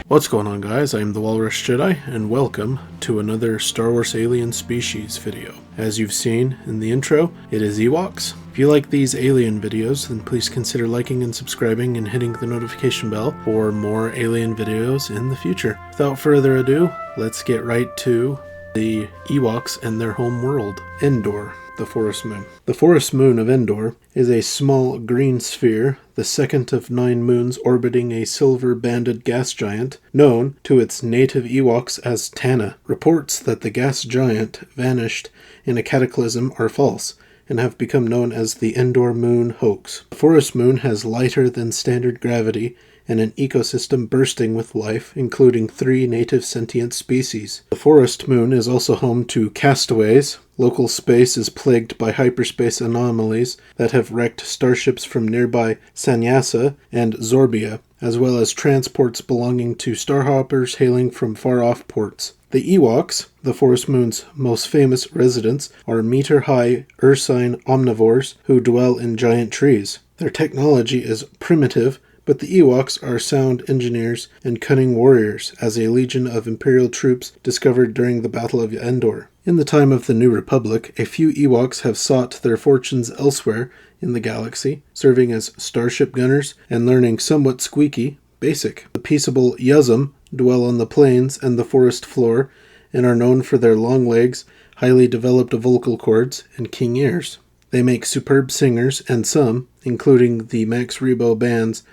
What's going on, guys? I am the Walrus Jedi, and welcome to another Star Wars Alien Species video. As you've seen in the intro, it is Ewoks. If you like these alien videos, then please consider liking and subscribing and hitting the notification bell for more alien videos in the future. Without further ado, let's get right to the Ewoks and their home world, Endor. The Forest Moon. The Forest Moon of Endor is a small green sphere, the second of 9 moons orbiting a silver-banded gas giant, known to its native Ewoks as Tana. Reports that the gas giant vanished in a cataclysm are false, and have become known as the Endor Moon hoax. The Forest Moon has lighter than standard gravity, and an ecosystem bursting with life, including 3 native sentient species. The Forest Moon is also home to castaways. Local space is plagued by hyperspace anomalies that have wrecked starships from nearby Sanyasa and Zorbia, as well as transports belonging to starhoppers hailing from far-off ports. The Ewoks, the Forest Moon's most famous residents, are meter-high ursine omnivores who dwell in giant trees. Their technology is primitive, but the Ewoks are sound engineers and cunning warriors, as a legion of Imperial troops discovered during the Battle of Endor. In the time of the New Republic, a few Ewoks have sought their fortunes elsewhere in the galaxy, serving as starship gunners and learning somewhat squeaky basic. The peaceable Yuzum dwell on the plains and the forest floor, and are known for their long legs, highly developed vocal cords, and keen ears. They make superb singers, and some, including the Max Rebo band's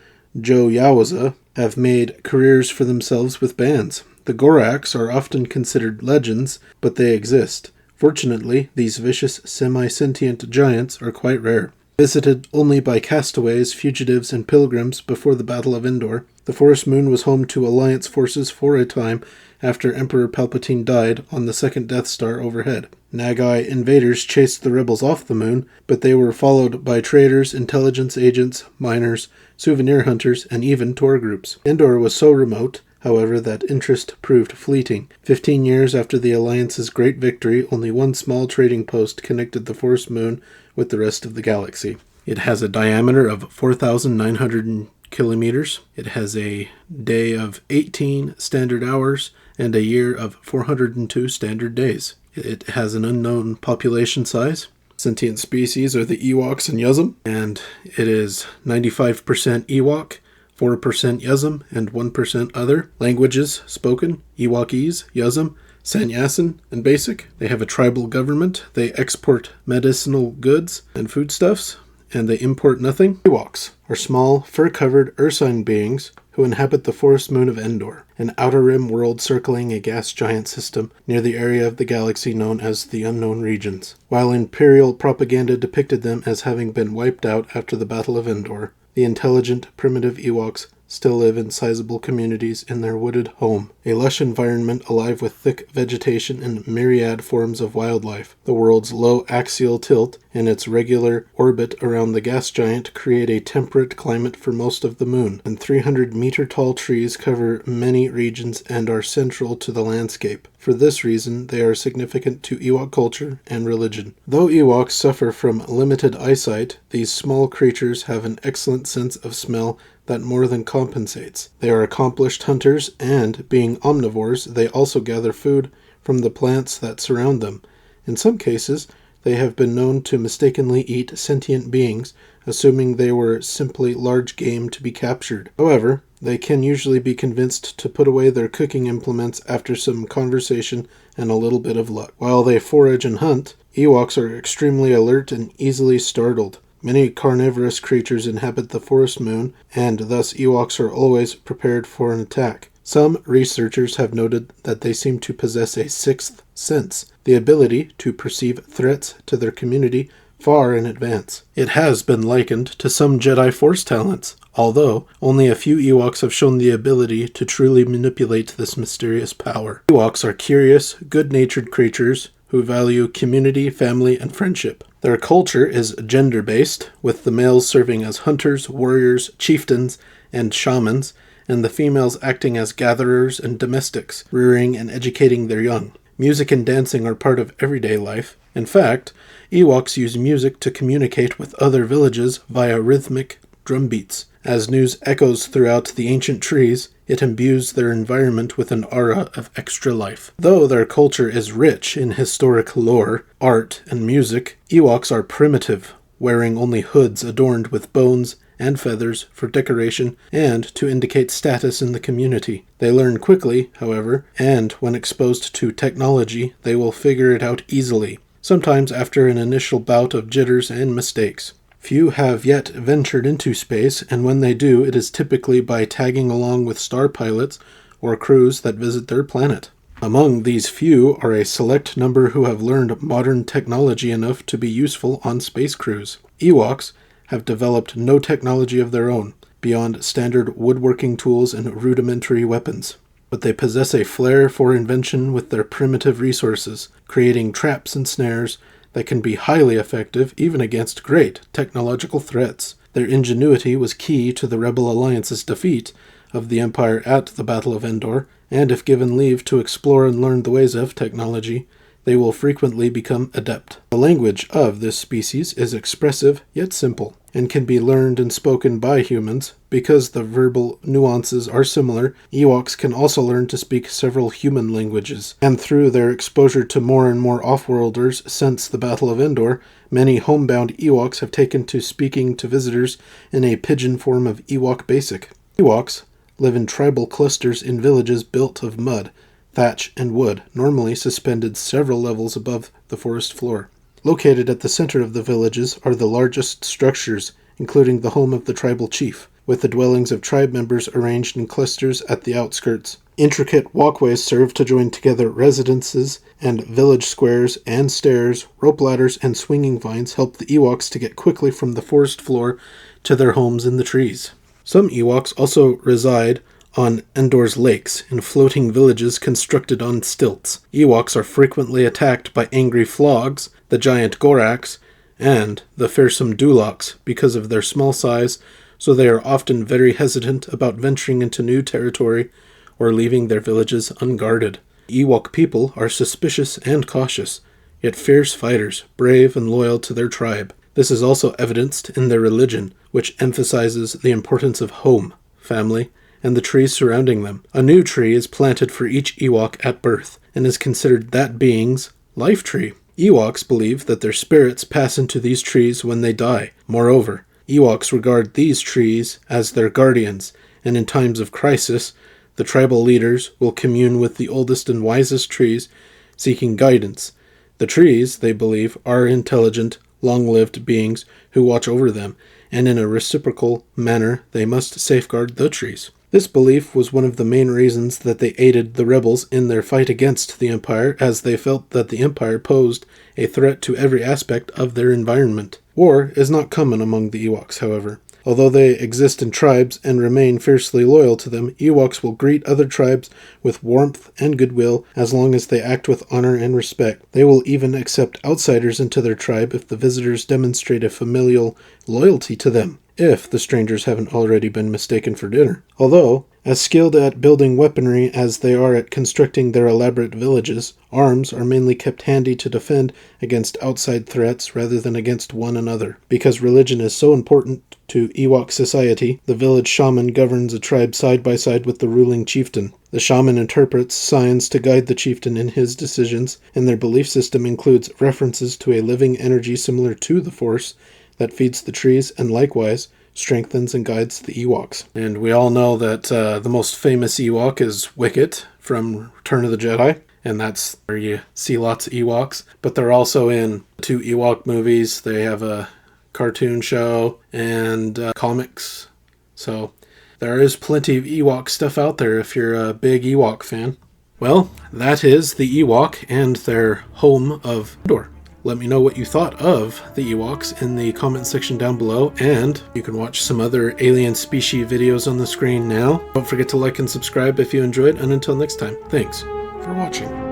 Joe Yawaza, have made careers for themselves with bands. The Goraks are often considered legends, but they exist. Fortunately, these vicious, semi-sentient giants are quite rare. Visited only by castaways, fugitives, and pilgrims before the Battle of Endor, the Forest Moon was home to Alliance forces for a time after Emperor Palpatine died on the second Death Star overhead. Nagai invaders chased the rebels off the moon, but they were followed by traders, intelligence agents, miners, souvenir hunters, and even tour groups. Endor was so remote, however, that interest proved fleeting. 15 years after the Alliance's great victory, only one small trading post connected the Forest Moon with the rest of the galaxy. It has a diameter of 4,900 kilometers. It has a day of 18 standard hours and a year of 402 standard days. It has an unknown population size. Sentient species are the Ewoks and Yuzum, and it is 95% Ewok, 4% Yuzum, and 1% other. Languages spoken: Ewokese, Yuzum, Sanyasin, and Basic. They have a tribal government. They export medicinal goods and foodstuffs, and they import nothing. Ewoks are small, fur-covered ursine beings who inhabit the Forest Moon of Endor, an outer rim world circling a gas giant system near the area of the galaxy known as the Unknown Regions. While Imperial propaganda depicted them as having been wiped out after the Battle of Endor, the intelligent, primitive Ewoks still live in sizable communities in their wooded home, a lush environment alive with thick vegetation and myriad forms of wildlife. The world's low axial tilt and its regular orbit around the gas giant create a temperate climate for most of the moon, and 300-meter-tall trees cover many regions and are central to the landscape. For this reason, they are significant to Ewok culture and religion. Though Ewoks suffer from limited eyesight, these small creatures have an excellent sense of smell that more than compensates. They are accomplished hunters, and, being omnivores, they also gather food from the plants that surround them. In some cases, they have been known to mistakenly eat sentient beings, assuming they were simply large game to be captured. However, they can usually be convinced to put away their cooking implements after some conversation and a little bit of luck. While they forage and hunt, Ewoks are extremely alert and easily startled. Many carnivorous creatures inhabit the Forest Moon, and thus Ewoks are always prepared for an attack. Some researchers have noted that they seem to possess a sixth sense, the ability to perceive threats to their community far in advance. It has been likened to some Jedi Force talents, although only a few Ewoks have shown the ability to truly manipulate this mysterious power. Ewoks are curious, good-natured creatures who value community, family, and friendship. Their culture is gender-based, with the males serving as hunters, warriors, chieftains, and shamans, and the females acting as gatherers and domestics, rearing and educating their young. Music and dancing are part of everyday life. In fact, Ewoks use music to communicate with other villages via rhythmic drum beats. As news echoes throughout the ancient trees, it imbues their environment with an aura of extra life. Though their culture is rich in historic lore, art, and music, Ewoks are primitive, wearing only hoods adorned with bones and feathers for decoration and to indicate status in the community. They learn quickly, however, and when exposed to technology, they will figure it out easily, sometimes after an initial bout of jitters and mistakes. Few have yet ventured into space, and when they do, it is typically by tagging along with star pilots or crews that visit their planet. Among these few are a select number who have learned modern technology enough to be useful on space crews. Ewoks have developed no technology of their own, beyond standard woodworking tools and rudimentary weapons. But they possess a flair for invention with their primitive resources, creating traps and snares that can be highly effective even against great technological threats. Their ingenuity was key to the Rebel Alliance's defeat of the Empire at the Battle of Endor, and if given leave to explore and learn the ways of technology, they will frequently become adept. The language of this species is expressive yet simple, and can be learned and spoken by humans. Because the verbal nuances are similar, Ewoks can also learn to speak several human languages. And through their exposure to more and more off-worlders since the Battle of Endor, many homebound Ewoks have taken to speaking to visitors in a pidgin form of Ewok Basic. Ewoks live in tribal clusters in villages built of mud, thatch, and wood, normally suspended several levels above the forest floor. Located at the center of the villages are the largest structures, including the home of the tribal chief, with the dwellings of tribe members arranged in clusters at the outskirts. Intricate walkways serve to join together residences, and village squares and stairs, rope ladders, and swinging vines help the Ewoks to get quickly from the forest floor to their homes in the trees. Some Ewoks also reside on Endor's lakes, in floating villages constructed on stilts. Ewoks are frequently attacked by angry flogs, the giant Goraks, and the fearsome Duloks because of their small size, so they are often very hesitant about venturing into new territory or leaving their villages unguarded. Ewok people are suspicious and cautious, yet fierce fighters, brave and loyal to their tribe. This is also evidenced in their religion, which emphasizes the importance of home, family, and the trees surrounding them. A new tree is planted for each Ewok at birth, and is considered that being's life tree. Ewoks believe that their spirits pass into these trees when they die. Moreover, Ewoks regard these trees as their guardians, and in times of crisis, the tribal leaders will commune with the oldest and wisest trees, seeking guidance. The trees, they believe, are intelligent, long-lived beings who watch over them, and in a reciprocal manner they must safeguard the trees. This belief was one of the main reasons that they aided the rebels in their fight against the Empire, as they felt that the Empire posed a threat to every aspect of their environment. War is not common among the Ewoks, however. Although they exist in tribes and remain fiercely loyal to them, Ewoks will greet other tribes with warmth and goodwill as long as they act with honor and respect. They will even accept outsiders into their tribe if the visitors demonstrate a familial loyalty to them, if the strangers haven't already been mistaken for dinner. Although, as skilled at building weaponry as they are at constructing their elaborate villages, arms are mainly kept handy to defend against outside threats rather than against one another. Because religion is so important to Ewok society, the village shaman governs a tribe side by side with the ruling chieftain. The shaman interprets signs to guide the chieftain in his decisions, and their belief system includes references to a living energy similar to the Force that feeds the trees and likewise strengthens and guides the Ewoks. And we all know that the most famous Ewok is Wicket from Return of the Jedi, and that's where you see lots of Ewoks. But they're also in 2 Ewok movies. They have a cartoon show and comics. So there is plenty of Ewok stuff out there if you're a big Ewok fan. Well, that is the Ewok and their home of Endor. Let me know what you thought of the Ewoks in the comment section down below, and you can watch some other alien species videos on the screen now. Don't forget to like and subscribe if you enjoyed, and until next time, thanks for watching.